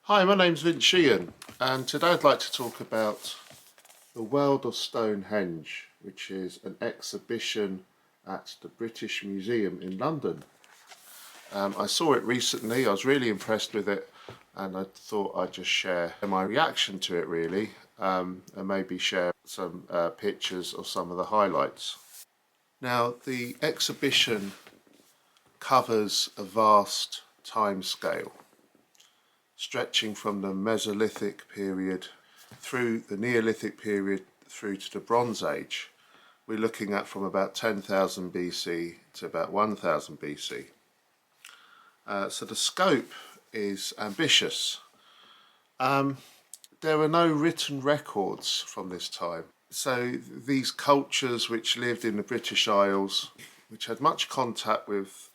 Hi, my name's Vince Sheehan, and today I'd like to talk about The World of Stonehenge, which is an exhibition at the British Museum in London. I saw it recently, I was really impressed with it, and I thought I'd just share my reaction to it really, and maybe share some pictures of some of the highlights. Now, the exhibition covers a vast time scale, stretching from the Mesolithic period through the Neolithic period through to the Bronze Age. We're looking at from about 10,000 BC to about 1000 BC. So the scope is ambitious. There are no written records from this time. So these cultures which lived in the British Isles, which had much contact with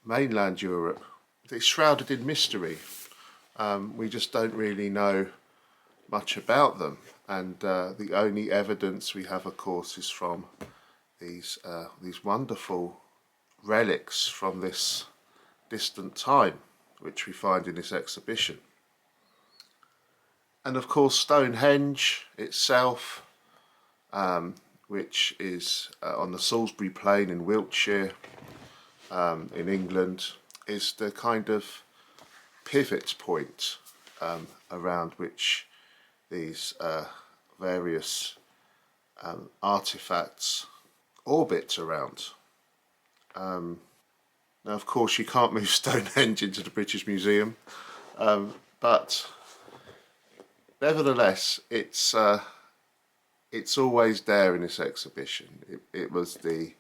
mainland Europe, they're shrouded in mystery. We just don't really know much about them, and the only evidence we have, of course, is from these wonderful relics from this distant time, which we find in this exhibition. And of course, Stonehenge itself, which is on the Salisbury Plain in Wiltshire, in England, is the kind of pivot point around which these various artifacts orbit around. Now, of course, you can't move Stonehenge into the British Museum, but nevertheless, it's always there in this exhibition. It was the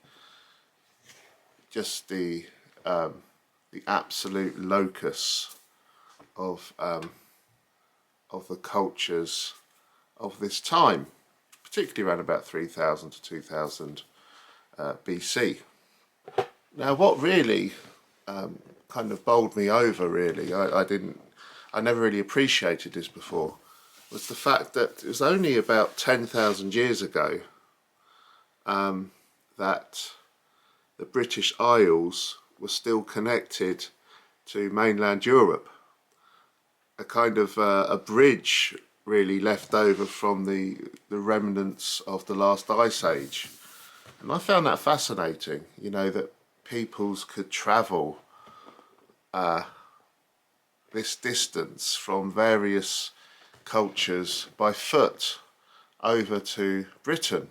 absolute locus of the cultures of this time, particularly around about 3000 to 2000 BC. Now, what really kind of bowled me over, really, I never really appreciated this before, was the fact that it was only about 10,000 years ago that the British Isles were still connected to mainland Europe. A kind of a bridge really left over from the remnants of the last ice age. And I found that fascinating, you know, that peoples could travel this distance from various cultures by foot over to Britain.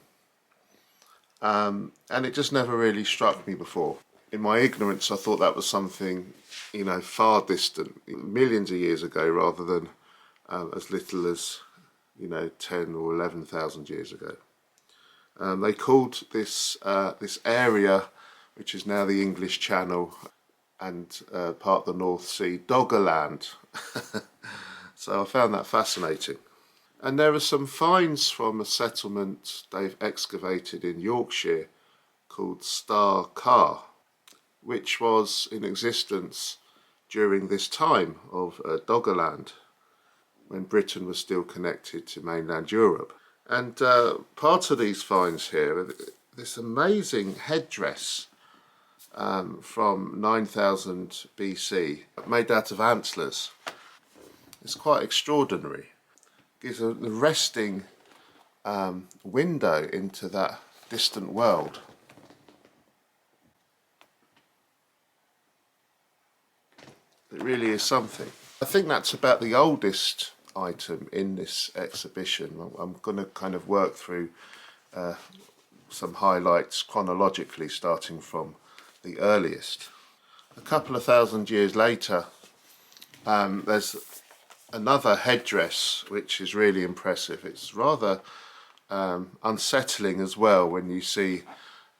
And it just never really struck me before. In my ignorance, I thought that was something, you know, far distant, millions of years ago, rather than as little as, you know, 10 or 11,000 years ago. They called this area, which is now the English Channel and part of the North Sea, Doggerland. So I found that fascinating. And there are some finds from a settlement they've excavated in Yorkshire called Star Carr, which was in existence during this time of Doggerland, when Britain was still connected to mainland Europe. And part of these finds here, this amazing headdress from 9000 BC, made out of antlers. It's quite extraordinary. It gives a resting window into that distant world. It really is something. I think that's about the oldest item in this exhibition. I'm going to kind of work through some highlights chronologically, starting from the earliest. A couple of thousand years later, there's another headdress which is really impressive. It's rather unsettling as well when you see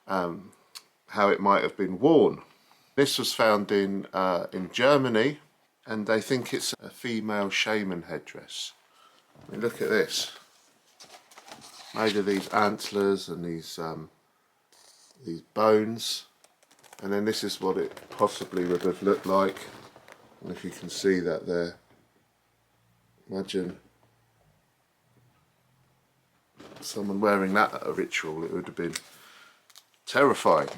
how it might have been worn. This was found in Germany, and they think it's a female shaman headdress. I mean, look at this, made of these antlers and these bones, and then this is what it possibly would have looked like. And if you can see that there, imagine someone wearing that at a ritual. It would have been terrifying.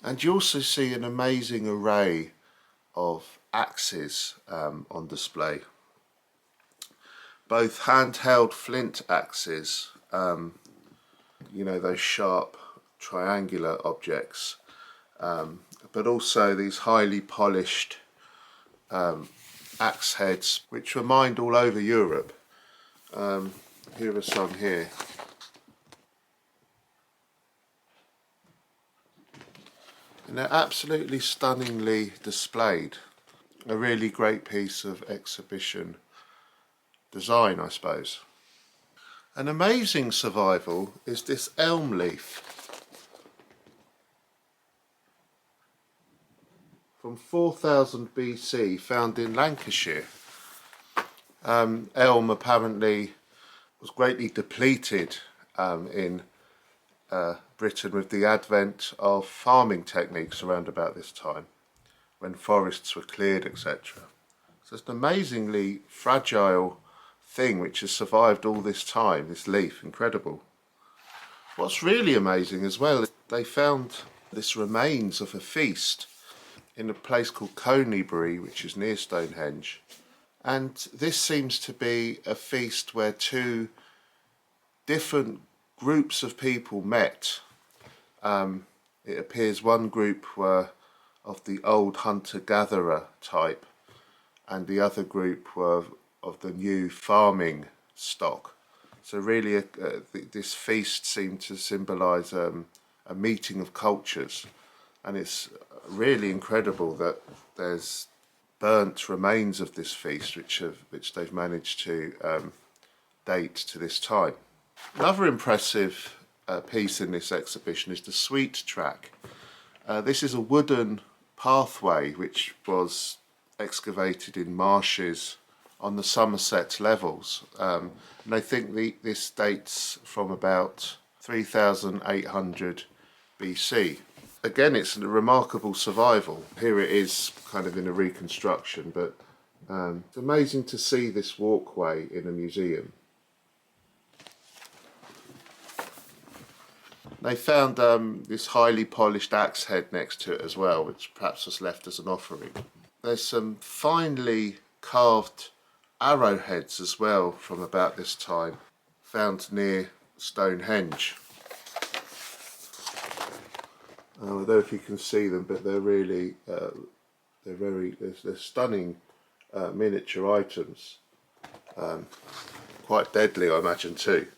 And you also see an amazing array of axes on display. Both handheld flint axes, you know, those sharp triangular objects, but also these highly polished axe heads, which were mined all over Europe. Here are some here. And they're absolutely stunningly displayed. A really great piece of exhibition design, I suppose. An amazing survival is this elm leaf from 4000 BC, found in Lancashire. Elm apparently was greatly depleted in Britain with the advent of farming techniques around about this time, when forests were cleared, etc. So it's an amazingly fragile thing which has survived all this time, this leaf, incredible. What's really amazing as well is they found this remains of a feast in a place called Conybeare, which is near Stonehenge. And this seems to be a feast where two different groups of people met. It appears one group were of the old hunter-gatherer type, and the other group were of the new farming stock. So really this feast seemed to symbolise a meeting of cultures, and it's really incredible that there's burnt remains of this feast which they've managed to date to this time. Another impressive piece in this exhibition is the Sweet Track. This is a wooden pathway which was excavated in marshes on the Somerset levels, and I think this dates from about 3800 BC. Again, it's a remarkable survival. Here it is kind of in a reconstruction, but it's amazing to see this walkway in a museum. They found this highly polished axe head next to it as well, which perhaps was left as an offering. There's some finely carved arrowheads as well from about this time, found near Stonehenge. I don't know if you can see them, but they're really, they're stunning miniature items. Quite deadly, I imagine, too.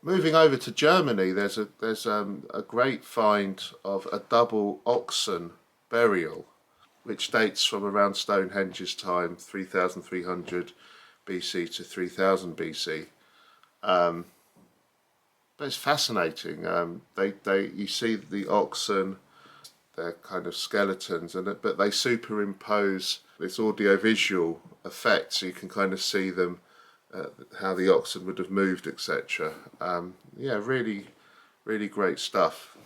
Moving over to Germany, there's a great find of a double oxen burial, which dates from around Stonehenge's time, 3300 BC to 3000 BC. But it's fascinating. You see the oxen, they're kind of skeletons, but they superimpose this audiovisual effect, so you can kind of see them, how the oxen would have moved, etc. Yeah, really, really great stuff.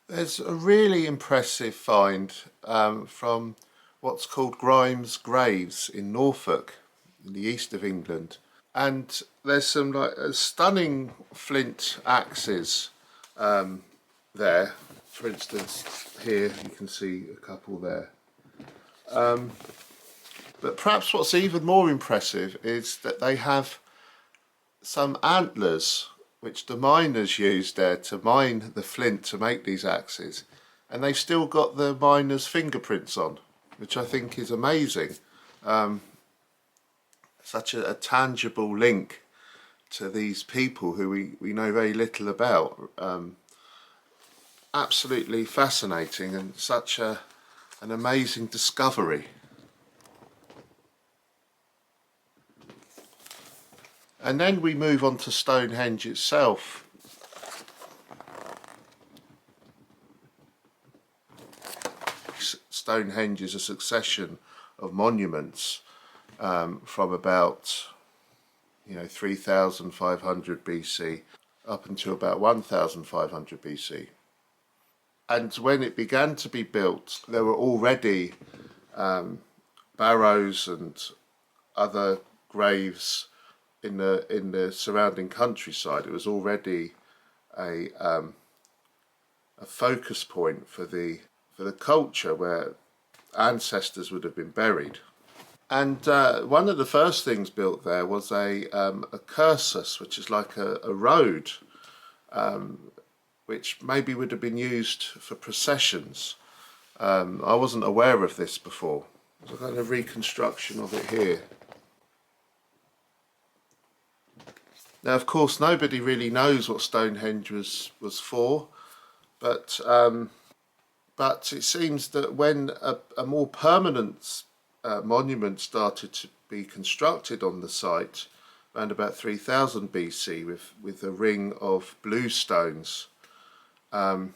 There's a really impressive find from what's called Grimes Graves in Norfolk, in the east of England. And there's some stunning flint axes there. For instance, here you can see a couple there. But perhaps what's even more impressive is that they have some antlers which the miners used there to mine the flint to make these axes, and they've still got the miners' fingerprints on, which I think is amazing. Such a tangible link to these people who we know very little about. Absolutely fascinating, and such an amazing discovery. And then we move on to Stonehenge itself. Stonehenge is a succession of monuments from about 3500 BC up until about 1500 BC. And when it began to be built, there were already barrows and other graves in the surrounding countryside. It was already a focus point for the culture, where ancestors would have been buried. And one of the first things built there was a cursus, which is like a road, which maybe would have been used for processions. I wasn't aware of this before. There's a kind of reconstruction of it here. Now, of course, nobody really knows what Stonehenge was for, but it seems that when a more permanent monument started to be constructed on the site around about 3000 BC with a ring of blue stones, and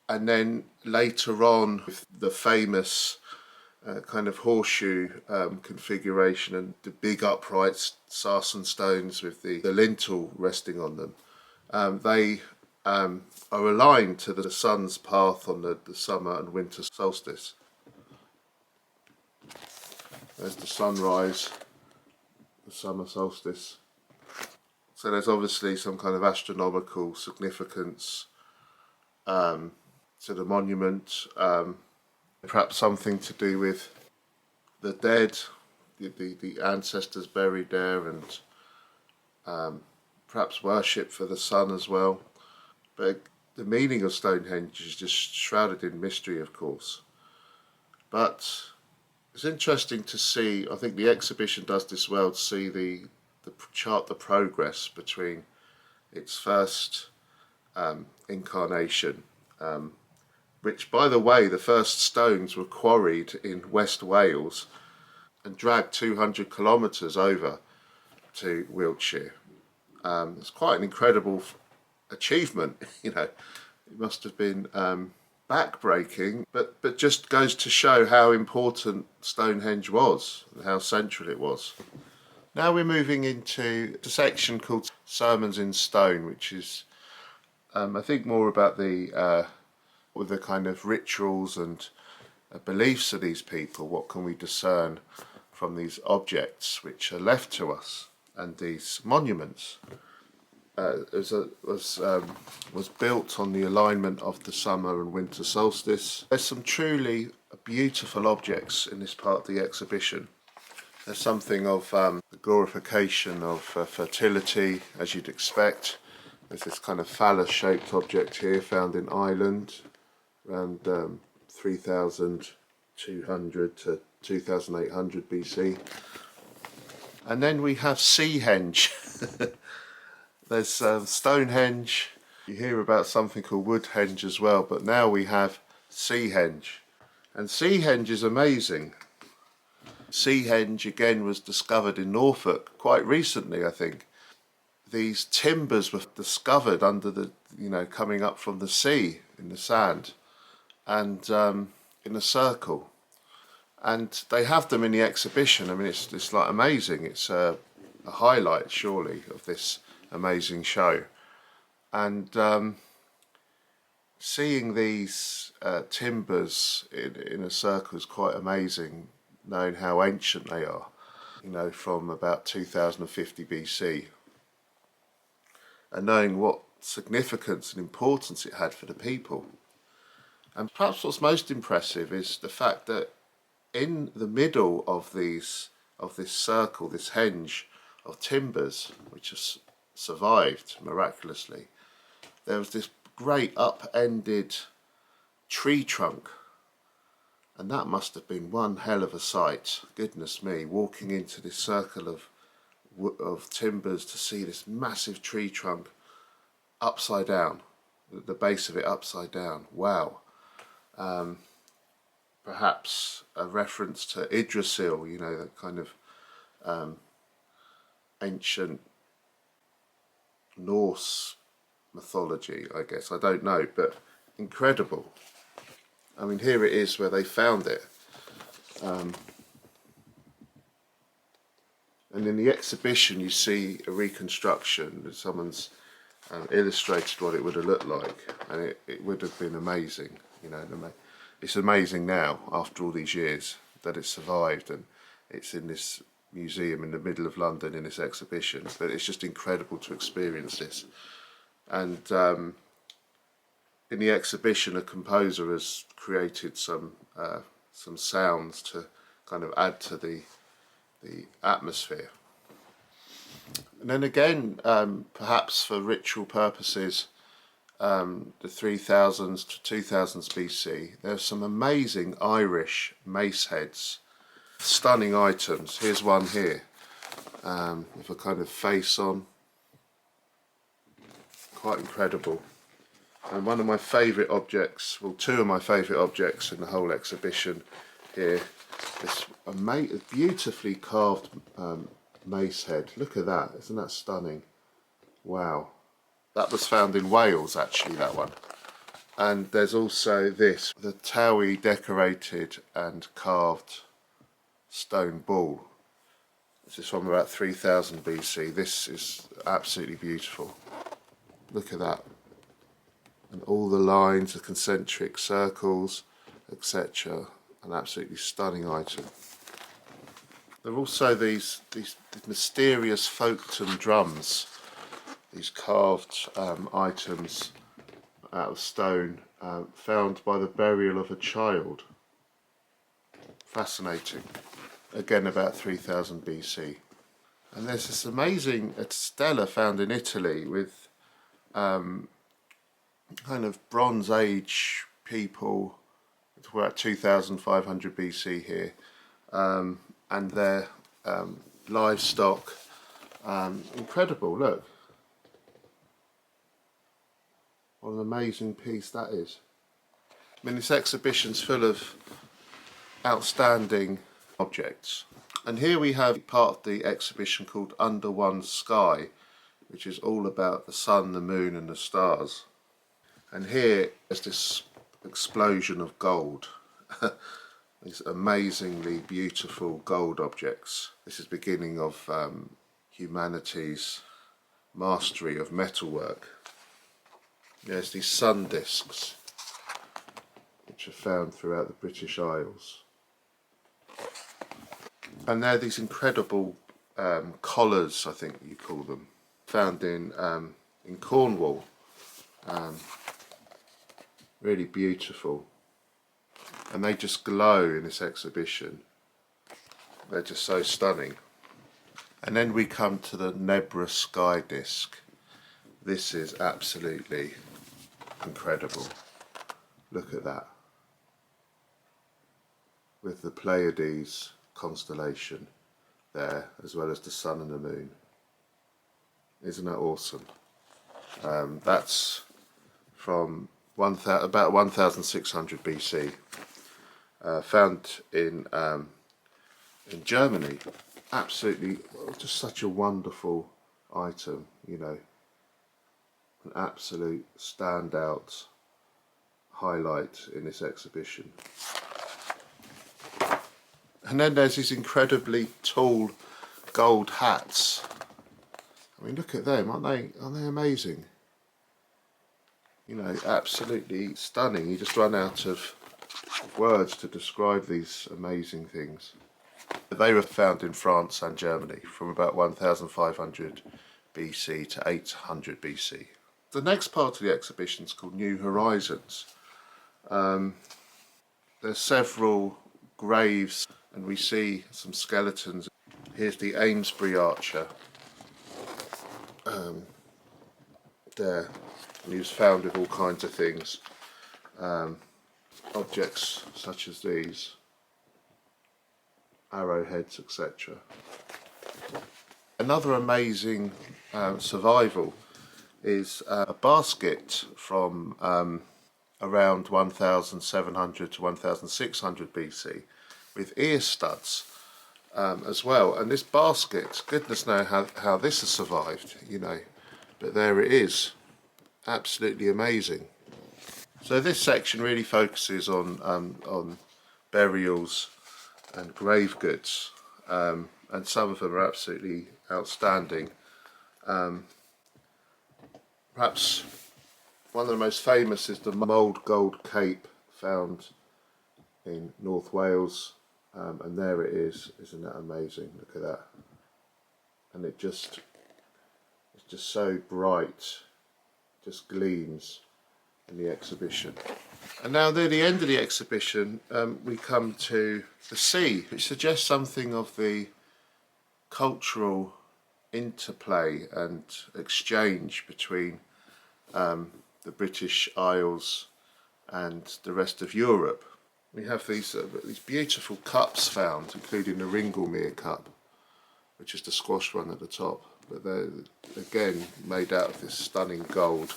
then later on with the famous kind of horseshoe configuration and the big upright sarsen stones with the lintel resting on them, they are aligned to the sun's path on the summer and winter solstice. There's the sunrise, the summer solstice. So there's obviously some kind of astronomical significance to the monument, perhaps something to do with the dead, the ancestors buried there, and perhaps worship for the sun as well. But the meaning of Stonehenge is just shrouded in mystery, of course. But it's interesting to see, I think the exhibition does this well, to see the chart the progress between its first incarnation, which, by the way, the first stones were quarried in West Wales and dragged 200 kilometres over to Wiltshire. It's quite an incredible achievement, you know. It must have been back-breaking, but just goes to show how important Stonehenge was and how central it was. Now we're moving into a section called Sermons in Stone, which is, I think, more about the kind of rituals and beliefs of these people. What can we discern from these objects which are left to us and these monuments? Was built on the alignment of the summer and winter solstice. There's some truly beautiful objects in this part of the exhibition. There's something of the glorification of fertility, as you'd expect. There's this kind of phallus-shaped object here, found in Ireland, around 3200 to 2800 BC. And then we have Seahenge. There's Stonehenge. You hear about something called Woodhenge as well, but now we have Seahenge. And Seahenge is amazing. Seahenge again was discovered in Norfolk quite recently, I think. These timbers were discovered under the, coming up from the sea in the sand and in a circle. And they have them in the exhibition. I mean, it's like amazing. It's a highlight, surely, of this amazing show. And seeing these timbers in a circle is quite amazing, knowing how ancient they are, from about 2050 BC, and knowing what significance and importance it had for the people. And perhaps what's most impressive is the fact that in the middle of this circle, this henge of timbers, which has survived miraculously, there was this great upended tree trunk, and that must have been one hell of a sight. Goodness me, walking into this circle of timbers to see this massive tree trunk upside down, the base of it upside down. Wow. Perhaps a reference to Yggdrasil, that kind of ancient Norse mythology, I guess. I don't know, but incredible. I mean, here it is where they found it. And in the exhibition you see a reconstruction. Someone's illustrated what it would have looked like, and it would have been amazing. It's amazing now, after all these years, that it survived and it's in this museum in the middle of London in this exhibition. But it's just incredible to experience this. And in the exhibition, a composer has created some some sounds to kind of add to the atmosphere. And then again, perhaps for ritual purposes, the 3000s to 2000s BC, there's some amazing Irish mace heads, stunning items. Here's one here, with a kind of face on, quite incredible. And one of my favourite objects, well, two of my favourite objects in the whole exhibition here, this beautifully carved mace head. Look at that, isn't that stunning? Wow. That was found in Wales, actually, that one. And there's also this, the Towie decorated and carved stone bull. This is from about 3000 BC. This is absolutely beautiful. Look at that. And all the lines, the concentric circles, etc. An absolutely stunning item. There are also these mysterious Folkton drums, these carved items out of stone, found by the burial of a child. Fascinating. Again, about 3000 BC. And there's this amazing stela found in Italy with kind of Bronze Age people. We're at 2500 BC here, and their livestock. Incredible, look. What an amazing piece that is. I mean, this exhibition's full of outstanding objects. And here we have part of the exhibition called Under One Sky, which is all about the sun, the moon and the stars. And here is this explosion of gold. These amazingly beautiful gold objects. This is the beginning of humanity's mastery of metalwork. There's these sun discs, which are found throughout the British Isles. And they're these incredible collars, I think you call them, found in Cornwall. Really beautiful, and they just glow in this exhibition. They're just so stunning. And then we come to the Nebra sky disc. This is absolutely incredible. Look at that, with the Pleiades constellation there, as well as the sun and the moon. Isn't that awesome? That's from about 1600 BC, found in Germany. Absolutely, just such a wonderful item, you know, an absolute standout highlight in this exhibition. And then there's these incredibly tall gold hats. I mean, look at them, aren't they amazing? You know, absolutely stunning. You just run out of words to describe these amazing things. They were found in France and Germany from about 1500 BC to 800 BC. The next part of the exhibition is called New Horizons. There's several graves and we see some skeletons. Here's the Amesbury archer there. And he was found with all kinds of things, objects such as these, arrowheads, etc. Another amazing survival is a basket from around 1700 to 1600 BC with ear studs as well. And this basket, goodness knows how this has survived, you know, but there it is. Absolutely amazing. So this section really focuses on burials and grave goods, and some of them are absolutely outstanding. Perhaps one of the most famous is the Mould Gold Cape found in North Wales, and there it is. Isn't that amazing? Look at that. And it's just so bright, just gleams. in the exhibition. And now near the end of the exhibition, we come to the sea, which suggests something of the cultural interplay and exchange between the British Isles and the rest of Europe. We have these beautiful cups found, including the Ringlemere cup, which is the squash one at the top, but they're again made out of this stunning gold.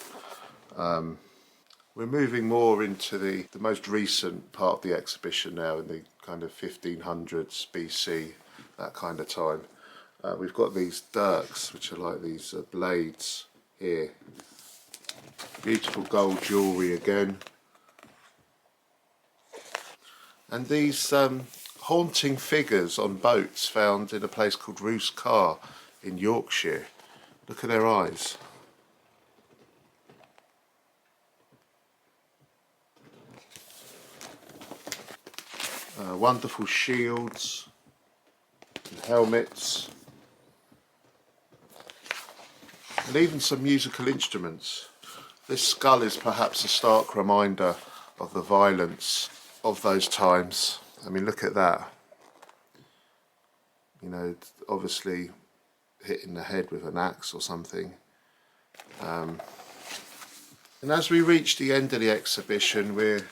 We're moving more into the most recent part of the exhibition now, in the kind of 1500s BC, that kind of time. We've got these dirks, which are like these blades here. Beautiful gold jewellery again. And these haunting figures on boats found in a place called Roos Carr in Yorkshire. Look at their eyes. Wonderful shields and helmets, and even some musical instruments. This skull is perhaps a stark reminder of the violence of those times. I mean, look at that. You know, obviously hitting the head with an axe or something. And as we reach the end of the exhibition, we're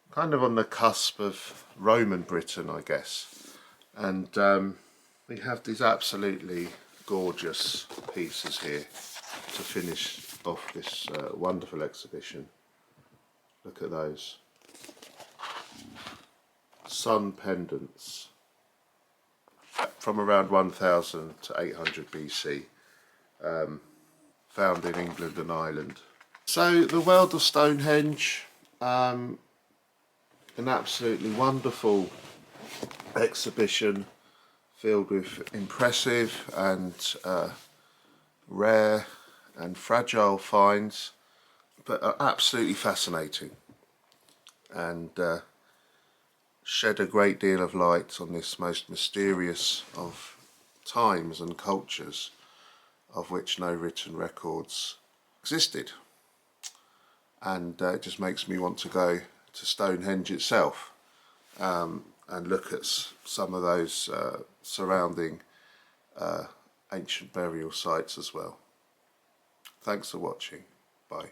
kind of on the cusp of Roman Britain, I guess. And we have these absolutely gorgeous pieces here to finish off this wonderful exhibition. Look at those. Sun pendants from around 1000 to 800 BC, found in England and Ireland. So the world of Stonehenge, an absolutely wonderful exhibition filled with impressive and rare and fragile finds, but are absolutely fascinating, and shed a great deal of light on this most mysterious of times and cultures, of which no written records existed. And it just makes me want to go to Stonehenge itself and look at some of those surrounding ancient burial sites as well. Thanks for watching. Bye.